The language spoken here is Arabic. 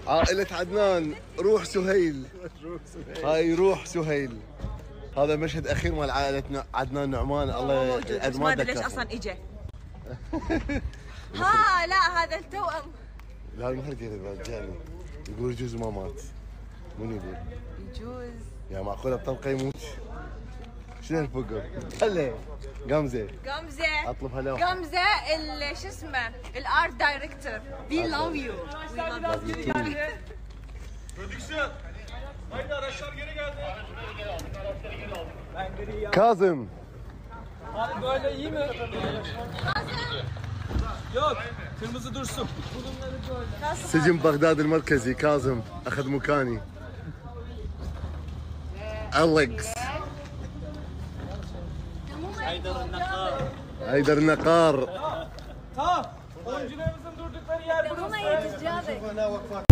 عائلة عدنان، روح سهيل. هاي روح سهيل. هذا مشهد اخير مال عائلة عدنان نعمان. الله بس ما ادري ليش اصلا اجى. ها لا هذا التوأم. لا المخرج رجعني يقول يجوز ما مات. من يقول؟ يجوز. يا معقولة بطلقة يموت؟ شنو الفقر؟ هلا قمزة. قمزة. اطلب هلا. قمزة شو اسمه؟ الارت دايركتور. وي لاف يو. Prodüksiyon. Haydi araçlar geri geldi. Ben geri كاظم. Hani böyle iyi mi? Yok. Kırmızı dursun. سجن بغداد المركزي. كاظم اخذ مكاني. أليكس. هيدر النقار. Tamam. Oyuncularımızın durdukları yer burası.